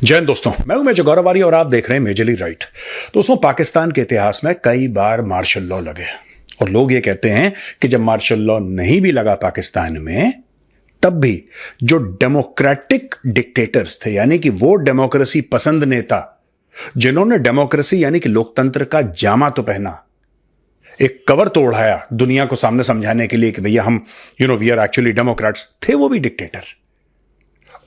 जय हिंद दोस्तों, मैं हूं मेजर गौरव आर्य और आप देख रहे हैं मेजरली राइट। दोस्तों, पाकिस्तान के इतिहास में कई बार मार्शल लॉ लगे और लोग ये कहते हैं कि जब मार्शल लॉ नहीं भी लगा पाकिस्तान में, तब भी जो डेमोक्रेटिक डिक्टेटर्स थे, यानी कि वो डेमोक्रेसी पसंद नेता जिन्होंने डेमोक्रेसी यानी कि लोकतंत्र का जामा तो पहना, एक कवर तो ओढ़ाया दुनिया को सामने समझाने के लिए कि भैया हम वी आर एक्चुअली डेमोक्रेट्स, थे वो भी डिक्टेटर।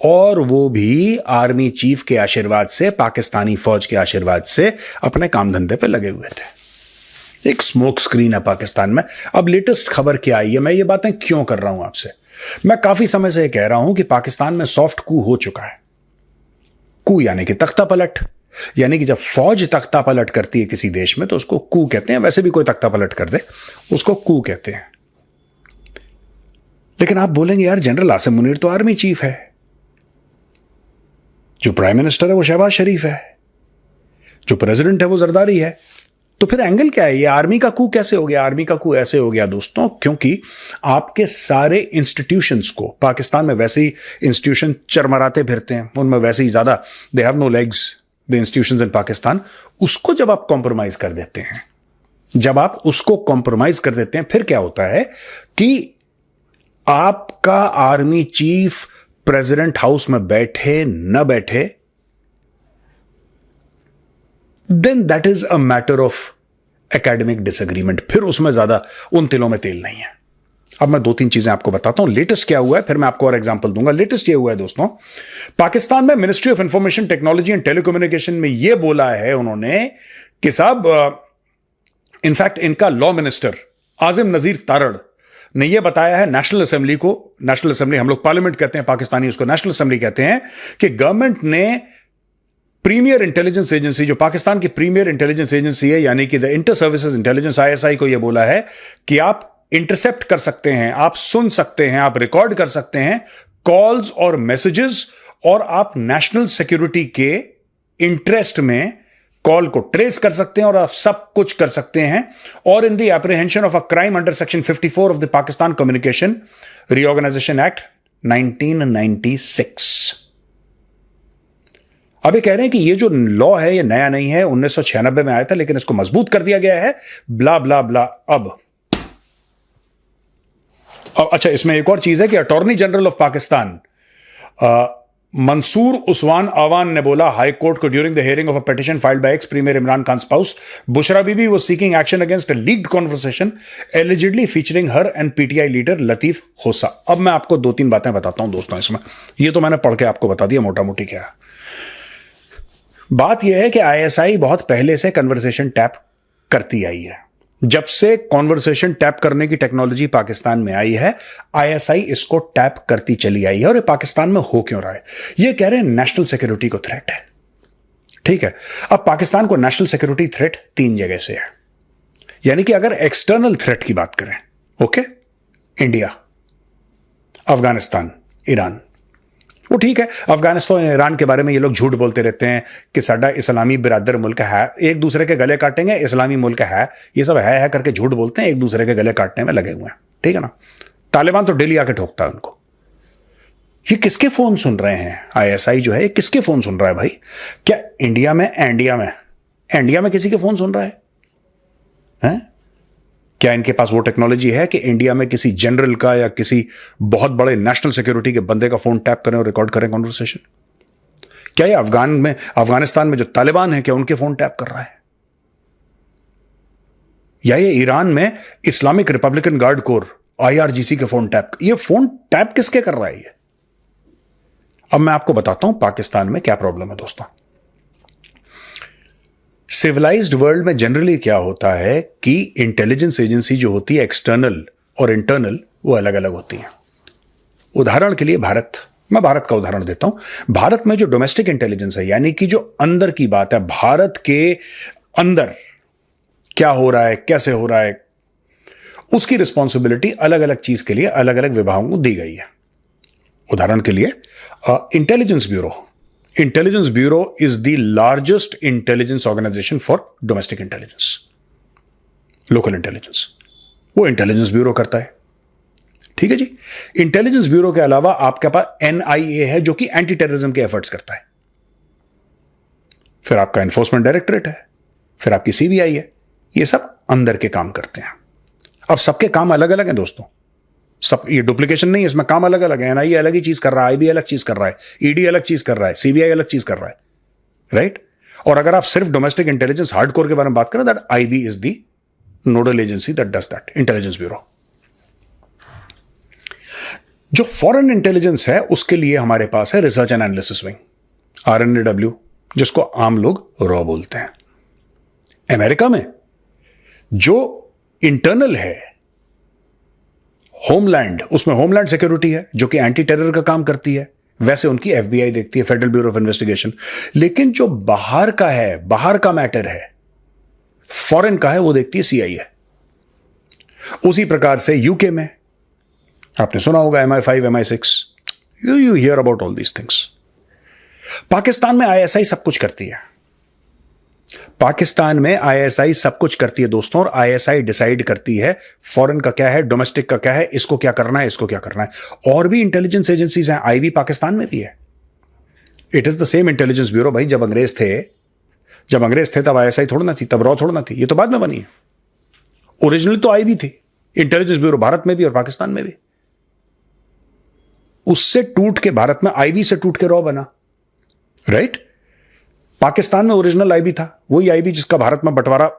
और वो भी आर्मी चीफ के आशीर्वाद से, पाकिस्तानी फौज के आशीर्वाद से अपने काम धंधे पे लगे हुए थे। एक स्मोक स्क्रीन है पाकिस्तान में। अब लेटेस्ट खबर क्या आई है, मैं ये बातें क्यों कर रहा हूं आपसे? मैं काफी समय से कह रहा हूं कि पाकिस्तान में सॉफ्ट कू हो चुका है। कू यानी कि तख्ता पलट, यानी कि जब फौज तख्ता पलट करती है किसी देश में तो उसको कू कहते हैं। वैसे भी कोई तख्ता पलट कर दे उसको कू कहते हैं। लेकिन आप बोलेंगे यार, जनरल आसिम मुनीर तो आर्मी चीफ है, जो प्राइम मिनिस्टर है वो शहबाज शरीफ है, जो प्रेसिडेंट है वो जरदारी है। तो फिर एंगल क्या है? ये आर्मी का कू कैसे हो गया? आर्मी का कू ऐसे हो गया दोस्तों क्योंकि आपके सारे इंस्टीट्यूशंस को, पाकिस्तान में वैसे ही इंस्टीट्यूशन चरमराते फिरते हैं, उनमें वैसे ही ज्यादा they have no legs the institutions in Pakistan. उसको जब आप कॉम्प्रोमाइज कर देते हैं, फिर क्या होता है कि आपका आर्मी चीफ प्रेसिडेंट हाउस में बैठे न बैठे, then that is a matter of academic disagreement. फिर उसमें ज्यादा उन तिलों में तेल नहीं है। अब मैं दो तीन चीजें आपको बताता हूं। लेटेस्ट क्या हुआ है, फिर मैं आपको और एग्जांपल दूंगा। लेटेस्ट ये हुआ है दोस्तों, पाकिस्तान में ministry of information technology and telecommunication में यह बोला है उन्होंने कि साहब, इनफैक्ट इनका लॉ मिनिस्टर आजिम नजीर तारड़ ने यह बताया है नेशनल असेंबली को, नेशनल असेंबली हम लोग पार्लियामेंट कहते हैं, पाकिस्तानी उसको नेशनल असेंबली कहते हैं, कि गवर्नमेंट ने प्रीमियर इंटेलिजेंस एजेंसी, जो पाकिस्तान की प्रीमियर इंटेलिजेंस एजेंसी है, यानी कि the inter services intelligence ISI को यह बोला है कि आप इंटरसेप्ट कर सकते हैं, आप सुन सकते हैं, आप रिकॉर्ड कर सकते हैं कॉल्स और मैसेजेस, और आप नेशनल सिक्योरिटी के इंटरेस्ट में कॉल को ट्रेस कर सकते हैं और आप सब कुछ कर सकते हैं। और in the apprehension of a crime under section 54 of the Pakistan communication reorganisation act 1996। अब ये कह रहे हैं कि ये जो लॉ है ये नया नहीं है, 1996 में आया था, लेकिन इसको मजबूत कर दिया गया है, ब्ला ब्ला ब्ला। अब अच्छा, इसमें एक और चीज है कि attorney general of Pakistan Mansoor Usman Awan ने बोला हाई कोर्ट को during the hearing of a petition filed by ex premier Imran Khan spouse Bushra Bibi was seeking action against a leaked conversation allegedly featuring her and PTI leader Latif Khosa. अब मैं आपको दो तीन बातें बताता हूं दोस्तों इसमें। ये तो मैंने पढ़ के आपको बता दिया मोटा मोटी क्या है। बात यह है कि ISI बहुत पहले से कन्वर्सेशन टैप करती आई है। जब से कॉन्वर्सेशन टैप करने की टेक्नोलॉजी पाकिस्तान में आई है, ISI इसको टैप करती चली आई है। और ये पाकिस्तान में हो क्यों रहा है? ये कह रहे हैं नेशनल सिक्योरिटी को थ्रेट है। ठीक है, अब पाकिस्तान को नेशनल सिक्योरिटी थ्रेट तीन जगह से है। यानी कि अगर एक्सटर्नल थ्रेट की बात करें, ओके, इंडिया, अफगानिस्तान, ईरान, वो ठीक है। अफगानिस्तान और ईरान के बारे में ये लोग झूठ बोलते रहते हैं कि साडा इस्लामी बिरादर मुल्क है, एक दूसरे के गले काटेंगे, इस्लामी मुल्क है, ये सब है करके झूठ बोलते हैं, एक दूसरे के गले काटने में लगे हुए हैं। ठीक है ना? तालिबान तो डेली आके ठोकता है उनको। ये किसके फोन सुन रहे हैं? ISI जो है ये किसके फोन सुन रहा है भाई? क्या इंडिया में किसी के फोन सुन रहा है? क्या इनके पास वो टेक्नोलॉजी है कि इंडिया में किसी जनरल का या किसी बहुत बड़े नेशनल सिक्योरिटी के बंदे का फोन टैप करें और रिकॉर्ड करें कॉन्वर्सेशन? क्या ये अफगानिस्तान में जो तालिबान है, क्या उनके फोन टैप कर रहा है? या ये ईरान में Islamic Republican guard core IRGC के फोन टैप? ये फोन टैप किसके कर रहा है ये? अब मैं आपको बताता हूं पाकिस्तान में क्या प्रॉब्लम है दोस्तों। सिविलाइज्ड वर्ल्ड में जनरली क्या होता है कि इंटेलिजेंस एजेंसी जो होती है एक्सटर्नल और इंटरनल, वो अलग अलग होती हैं। उदाहरण के लिए मैं भारत का उदाहरण देता हूं। भारत में जो डोमेस्टिक इंटेलिजेंस है, यानी कि जो अंदर की बात है, भारत के अंदर क्या हो रहा है, कैसे हो रहा है, उसकी रिस्पॉन्सिबिलिटी अलग अलग चीज के लिए अलग अलग विभागों को दी गई है। उदाहरण के लिए intelligence bureau is the largest intelligence organization for domestic intelligence, local intelligence। वो इंटेलिजेंस ब्यूरो करता है। ठीक है जी। इंटेलिजेंस ब्यूरो के अलावा आपके पास NIA है जो कि एंटी टेररिज्म के एफर्ट्स करता है। फिर आपका एनफोर्समेंट डायरेक्टरेट है, फिर आपकी सीबीआई है। ये सब अंदर के काम करते हैं। अब सबके काम अलग अलग हैं दोस्तों, सब ये डुप्लीकेशन नहीं है, इसमें काम अलग अलग है। एनआईए अलग ही चीज कर रहा है, आईबी अलग चीज कर रहा है, ईडी अलग चीज कर रहा है, सीबीआई अलग चीज कर रहा है, राइट। और अगर आप सिर्फ डोमेस्टिक इंटेलिजेंस हार्डकोर के बारे में बात करें, that IB is the nodal agency that does that, intelligence bureau. जो फॉरेन इंटेलिजेंस है उसके लिए हमारे पास है research and analysis wing, RNAW, जिसको आम लोग रॉ बोलते हैं। अमेरिका में जो इंटरनल है होमलैंड, उसमें होमलैंड सिक्योरिटी है जो कि एंटी टेरर का काम करती है, वैसे उनकी FBI देखती है, फेडरल ब्यूरो ऑफ इन्वेस्टिगेशन। लेकिन जो बाहर का है, बाहर का मैटर है, फॉरेन का है, वो देखती है CIA। उसी प्रकार से यूके में आपने सुना होगा MI5, MI6, you here about all these things. Pakistan में ISI सब कुछ करती है। पाकिस्तान में ISI सब कुछ करती है दोस्तों, और ISI डिसाइड करती है फॉरेन का क्या है, डोमेस्टिक का क्या है, इसको क्या करना है, इसको क्या करना है। और भी इंटेलिजेंस एजेंसीज हैं, IB पाकिस्तान में भी है। It is the same intelligence bureau भाई। जब अंग्रेज थे तब ISI थोड़ा ना थी, तब रॉ थोड़ा ना थी, ये तो बाद में बनी है। ओरिजिनल तो IB थी, इंटेलिजेंस ब्यूरो, भारत में भी और पाकिस्तान में भी। उससे टूट के भारत में IB से टूट के रॉ बना, राइट। पाकिस्तान में ओरिजिनल IB था, वही IB जिसका भारत में बंटवारा,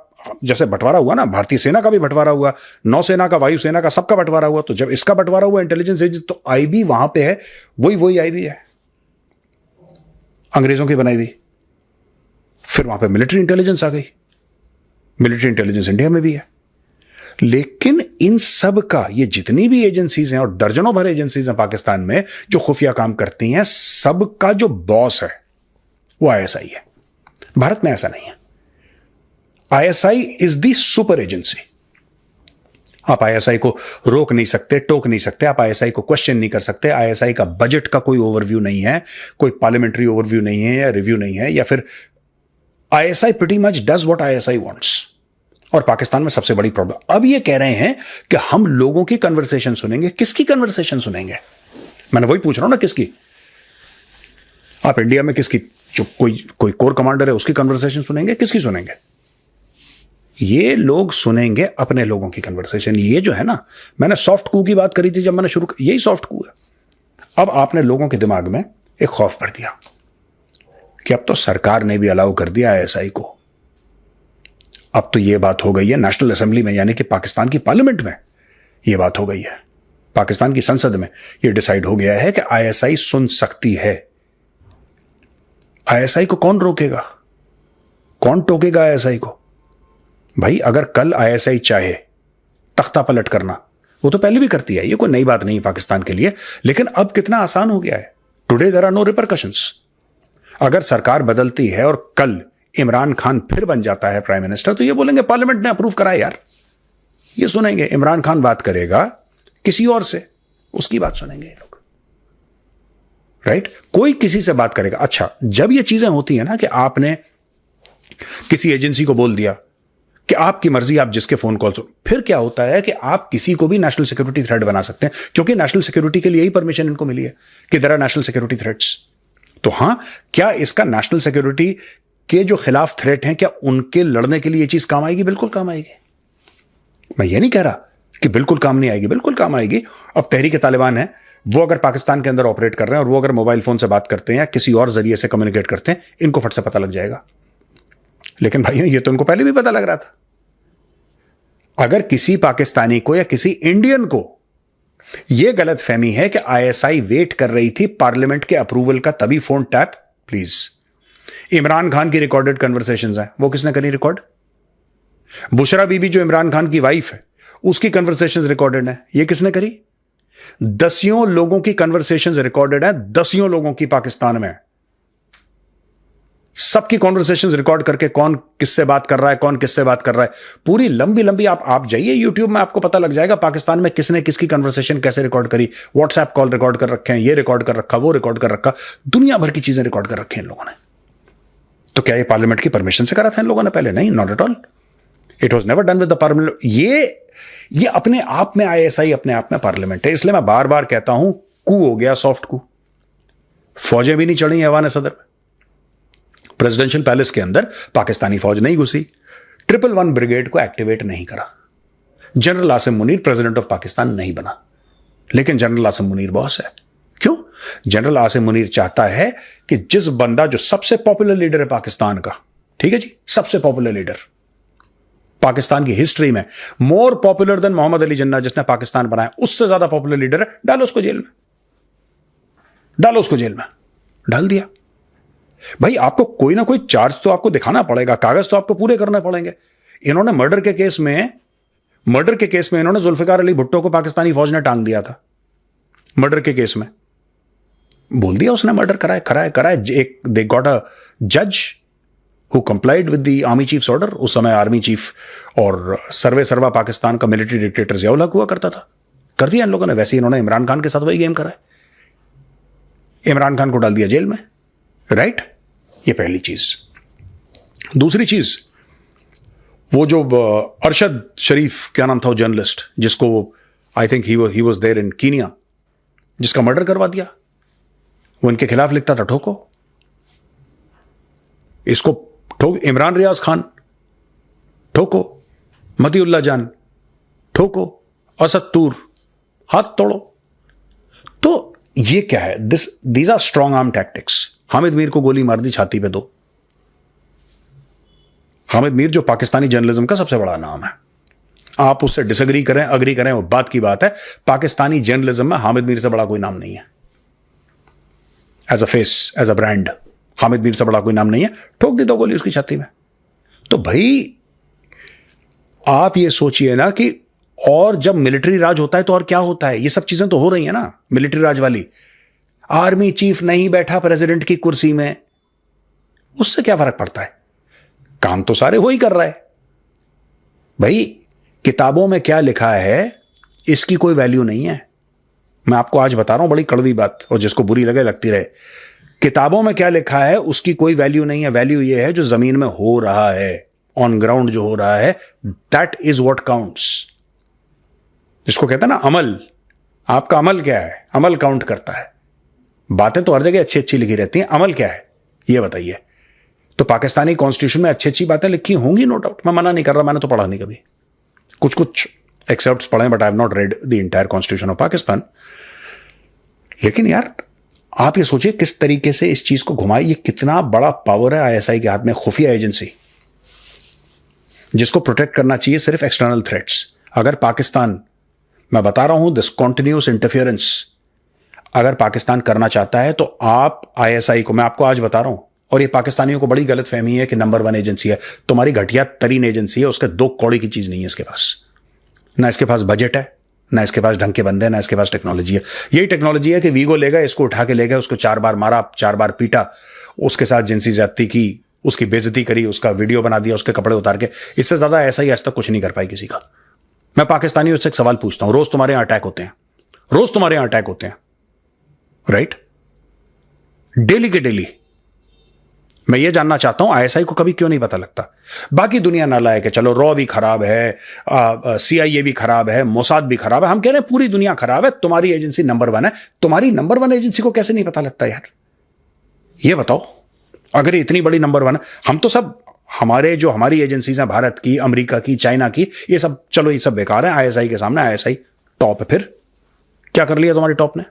जैसे बंटवारा हुआ ना, भारतीय सेना का भी बंटवारा हुआ, नौसेना का, वायुसेना का, सबका बंटवारा हुआ। तो जब इसका बंटवारा हुआ इंटेलिजेंस एजेंसी, तो IB वहां पे है, वही IB है, अंग्रेजों की बनाई हुई। फिर वहां पे मिलिट्री इंटेलिजेंस आ गई, मिलिट्री इंटेलिजेंस इंडिया में भी है। लेकिन इन सब का, ये जितनी भी एजेंसीज हैं, और दर्जनों भर एजेंसीज हैं पाकिस्तान में जो खुफिया काम करती हैं, सबका जो बॉस है वो ISI है। भारत में ऐसा नहीं है। ISI is the super agency. आप ISI को रोक नहीं सकते, टोक नहीं सकते, आप ISI को क्वेश्चन नहीं कर सकते। ISI का बजट का कोई ओवरव्यू नहीं है, कोई पार्लियामेंट्री ओवरव्यू नहीं है, या रिव्यू नहीं है, या फिर ISI pretty much does what ISI wants। और पाकिस्तान में सबसे बड़ी प्रॉब्लम अब ये कह रहे हैं कि हम लोगों की कन्वर्सेशन सुनेंगे। किसकी कन्वर्सेशन सुनेंगे? मैंने वही पूछ रहा हूं ना, किसकी? आप इंडिया में किसकी, जो कोई कोर कमांडर है उसकी कन्वर्सेशन सुनेंगे? किसकी सुनेंगे? ये लोग सुनेंगे अपने लोगों की कन्वर्सेशन। ये जो है ना, मैंने सॉफ्ट कू की बात करी थी जब मैंने शुरू, यही सॉफ्ट कू है। अब आपने लोगों के दिमाग में एक खौफ भर दिया कि अब तो सरकार ने भी अलाउ कर दिया ISI को। अब तो ये बात हो गई है नेशनल असेंबली में, यानी कि पाकिस्तान की पार्लियामेंट में ये बात हो गई है, पाकिस्तान की संसद में ये डिसाइड हो गया है कि ISI सुन सकती है। ISI को कौन रोकेगा? कौन टोकेगा ISI को? भाई अगर कल ISI चाहे तख्ता पलट करना, वो तो पहले भी करती है, ये कोई नई बात नहीं पाकिस्तान के लिए। लेकिन अब कितना आसान हो गया है। Today there are no repercussions. अगर सरकार बदलती है और कल इमरान खान फिर बन जाता है प्राइम मिनिस्टर, तो ये बोलेंगे पार्लियामेंट ने अप्रूव करा यार। ये सुनेंगे, इमरान खान बात करेगा किसी और से, उसकी बात सुनेंगे ये लोग, राइट। कोई किसी से बात करेगा। अच्छा, जब ये चीजें होती है ना कि आपने किसी एजेंसी को बोल दिया कि आपकी मर्जी, आप जिसके फोन कॉल सुन, फिर क्या होता है कि आप किसी को भी नेशनल सिक्योरिटी थ्रेट बना सकते हैं, क्योंकि नेशनल सिक्योरिटी के लिए ही परमिशन इनको मिली है कि there are national security threats. तो हां, क्या इसका नेशनल सिक्योरिटी के जो खिलाफ थ्रेट हैं, क्या उनके लड़ने के लिए ये चीज काम आएगी? बिल्कुल काम आएगी। मैं ये नहीं कह रहा कि बिल्कुल काम नहीं आएगी, बिल्कुल काम आएगी। अब तहरीक तालिबान है, वो अगर पाकिस्तान के अंदर ऑपरेट कर रहे हैं और वो अगर मोबाइल फोन से बात करते हैं या किसी और जरिए से कम्युनिकेट करते हैं, इनको फट से पता लग जाएगा। लेकिन भाइयों, ये तो उनको पहले भी पता लग रहा था। अगर किसी पाकिस्तानी को या किसी इंडियन को यह गलत फहमी है कि ISI वेट कर रही थी पार्लियामेंट के अप्रूवल का तभी phone tap, please, Imran Khan की रिकॉर्डेड कन्वर्सेशंस हैं, वो किसने करी रिकॉर्ड? बुशरा बीबी जो इमरान खान की वाइफ है, उसकी कन्वर्सेशंस रिकॉर्डेड है, ये किसने करी? दसियों लोगों की कन्वर्सेशंस रिकॉर्डेड है, दसियों लोगों की पाकिस्तान में, सबकी कॉन्वर्सेशंस रिकॉर्ड करके कौन किससे बात कर रहा है, कौन किससे बात कर रहा है, पूरी लंबी लंबी। आप जाइए यूट्यूब में, आपको पता लग जाएगा पाकिस्तान में किसने किसकी कन्वर्सेशन कैसे रिकॉर्ड करी। व्हाट्सएप कॉल रिकॉर्ड कर रखे हैं, ये रिकॉर्ड कर रखा, वो रिकॉर्ड कर रखा, दुनिया भर की चीजें रिकॉर्ड कर रखी हैं इन लोगों ने। तो क्या ये पार्लियामेंट की परमिशन से करा था इन लोगों ने पहले? नहीं, not at all. It was never done with the parliament. ये अपने आप में ISI अपने आप में पार्लियामेंट है। इसलिए मैं बार बार कहता हूं, कू हो गया, सॉफ्ट कू। फौजें भी नहीं चढ़ी ऐवान सदर में, प्रेसिडेंशियल पैलेस के अंदर पाकिस्तानी फौज नहीं घुसी, 111 ब्रिगेड को एक्टिवेट नहीं करा, general Asim Munir president of Pakistan नहीं बना। लेकिन जनरल आसिम मुनीर बॉस है। क्यों? जनरल आसिम मुनीर चाहता है कि जिस बंदा जो सबसे पॉपुलर लीडर है पाकिस्तान का, ठीक है जी, सबसे पॉपुलर लीडर पाकिस्तान की हिस्ट्री में, more popular than Mohammad Ali Jinnah जिसने पाकिस्तान बनाया, उससे ज्यादा पॉपुलर लीडर है, डालो उसको जेल में, डालो उसको जेल में। डाल दिया। भाई आपको कोई ना कोई चार्ज तो आपको दिखाना पड़ेगा, कागज तो आपको पूरे करने पड़ेंगे। इन्होंने मर्डर के केस में इन्होंने जुल्फिकार अली भुट्टो को पाकिस्तानी फौज ने टांग दिया था। मर्डर के केस में बोल दिया उसने मर्डर कराया। एक दे गॉट अ जज who complied with the army chiefs order. उस समय आर्मी चीफ और सर्वा पाकिस्तान का मिलिट्री डिक्टेटर जियाउल हक हुआ करता था। कर दिया इन लोगों ने। वैसे ही इन्होंने इमरान खान के साथ वही गेम करा है, इमरान खान को डाल दिया जेल में, राइट? ये पहली चीज। दूसरी चीज, वो जो अरशद शरीफ, क्या नाम था वो जर्नलिस्ट, जिसको I think he was there in Kenya, जिसका मर्डर करवा दिया, वो इनके खिलाफ लिखता था ठोको इसको, ठोक। इमरान रियाज खान ठोको, मतीउल्लाह जान ठोको, असद तूर हाथ तोड़ो। तो ये क्या है? These are strong arm tactics. Hamid Mir को गोली मार दी छाती पे दो। हामिद मीर जो पाकिस्तानी जर्नलिज्म का सबसे बड़ा नाम है, आप उससे डिसएग्री करें अग्री करें वो बात की बात है, पाकिस्तानी जर्नलिज्म में हामिद मीर से बड़ा कोई नाम नहीं है। As a face, as a brand, Hamid Mir से बड़ा कोई नाम नहीं है। ठोक दी दो गोली उसकी छाती में। तो भाई आप ये सोचिए ना कि और जब मिलिट्री राज होता है तो और क्या होता है? ये सब चीजें तो हो रही है ना मिलिट्री राज वाली। आर्मी चीफ नहीं बैठा प्रेसिडेंट की कुर्सी में, उससे क्या फर्क पड़ता है? काम तो सारे वो ही कर रहा है। भाई किताबों में क्या लिखा है इसकी कोई वैल्यू नहीं है। मैं आपको आज बता रहा हूं बड़ी कड़वी बात, और जिसको बुरी लगे लगती रहे। किताबों में क्या लिखा है उसकी कोई वैल्यू नहीं है। वैल्यू ये है जो जमीन में हो रहा है, ऑन ग्राउंड जो हो रहा है, दैट इज व्हाट काउंट्स। जिसको कहते हैं ना अमल, आपका अमल क्या है? अमल काउंट करता है। बातें तो हर जगह अच्छी अच्छी लिखी रहती हैं, अमल क्या है ये बताइए। तो पाकिस्तानी कॉन्स्टिट्यूशन में अच्छी अच्छी बातें लिखी होंगी, नो डाउट, मैं मना नहीं कर रहा, मैंने तो पढ़ा नहीं कभी, कुछ एक्सेप्ट्स पढ़े, but I have not read the entire constitution of Pakistan. लेकिन यार आप ये सोचिए किस तरीके से इस चीज को घुमाए। ये कितना बड़ा पावर है आईएसआई के हाथ में, खुफिया एजेंसी, जिसको प्रोटेक्ट करना चाहिए सिर्फ एक्सटर्नल थ्रेट्स। अगर पाकिस्तान, मैं बता रहा हूं, दिस कॉन्टिन्यूस इंटरफियरेंस अगर पाकिस्तान करना चाहता है तो आप आईएसआई को, मैं आपको आज बता रहा हूं, और ये पाकिस्तानियों को बड़ी गलत फहमी है कि नंबर 1 एजेंसी है। तुम्हारी घटिया तरीन एजेंसी है, उसके दो कौड़ी की चीज नहीं है इसके पास। ना इसके पास बजट है, ना इसके पास ढंग के बंदे, ना इसके पास टेक्नोलॉजी है। यही टेक्नोलॉजी है कि वीगो ले गए, इसको उठा के ले गए, उसको 4 बार मारा, 4 बार पीटा, उसके साथ जिनसी ज्यादती की, उसकी बेइज्जती करी, उसका वीडियो बना दिया, उसके कपड़े उतार के। इससे ज्यादा ऐसा ही आज तक कुछ नहीं कर पाई किसी का। मैं पाकिस्तानियों से एक सवाल पूछता हूं, रोज तुम्हारे यहां अटैक होते हैं, रोज तुम्हारे यहां अटैक होते हैं, राइट? डेली के डेली। मैं ये जानना चाहता हूं आईएसआई को कभी क्यों नहीं पता लगता? बाकी दुनिया नालायक है, चलो रॉ भी खराब है, सीआईए भी खराब है, मोसाद भी खराब है, हम कह रहे हैं पूरी दुनिया खराब है, तुम्हारी एजेंसी नंबर 1 है। तुम्हारी नंबर 1 एजेंसी को कैसे नहीं पता लगता यार? ये बताओ। अगर ये इतनी बड़ी नंबर 1, हम तो सब, हमारी एजेंसीज हैं भारत की, अमेरिका की, चाइना की, ये सब, चलो ये सब बेकार है आईएसआई के सामने। आईएसआई टॉप है। फिर क्या कर लिया तुम्हारी टॉप ने?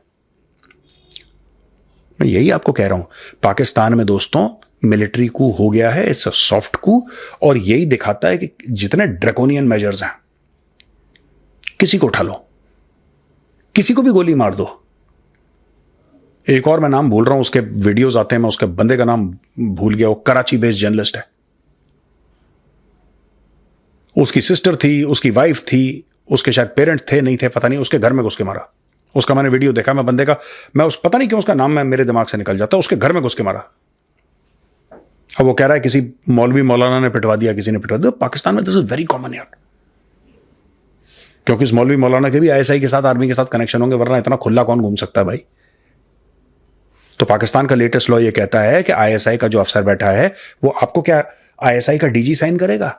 मैं यही आपको कह रहा हूं, पाकिस्तान में दोस्तों मिलिट्री कू हो गया है, इट्स अ सॉफ्ट कू, और यही दिखाता है कि जितने ड्रैकोनियन मेजर्स हैं, किसी को उठा लो, किसी को भी गोली मार दो। एक और मैं नाम भूल रहा हूं, उसके वीडियोस आते हैं, मैं उसके बंदे का नाम भूल गया, वो कराची बेस्ड जर्नलिस्ट है। उसकी सिस्टर थी, उसकी वाइफ थी, उसके शायद पेरेंट्स थे, नहीं थे, पता नहीं, उसके घर में घुस के मारा। उसका मैंने वीडियो देखा, मैं बंदे का, मैं उस, पता नहीं क्यों उसका नाम मैं मेरे दिमाग से निकल जाता, उसके घर में घुस के मारा। अब वो कह रहा है किसी मौलवी मौलाना ने पिटवा दिया, किसी ने पिटवा दिया। पाकिस्तान में दिस इज वेरी कॉमन यार, क्योंकि इस मौलवी मौलाना के भी आईएसआई के साथ, आर्मी के साथ कनेक्शन होंगे, वरना इतना खुला कौन घूम सकता है भाई? तो पाकिस्तान का लेटेस्ट लॉ ये कहता है कि आईएसआई का जो अफसर बैठा है वो आपको क्या आईएसआई का डीजी साइन करेगा?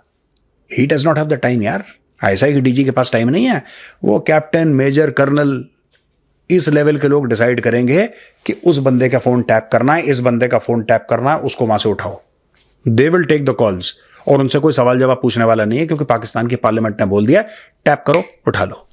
He does not have the time यार। आईएसआई के डीजी के पास टाइम नहीं है। वो कैप्टन, मेजर, कर्नल, इस लेवल के लोग डिसाइड करेंगे कि उस बंदे का फोन टैप करना है, इस बंदे का फोन टैप करना है, उसको वहां से उठाओ। They will take the calls, और उनसे कोई सवाल जवाब पूछने वाला नहीं है, क्योंकि पाकिस्तान की पार्लियामेंट ने बोल दिया टैप करो, उठा लो।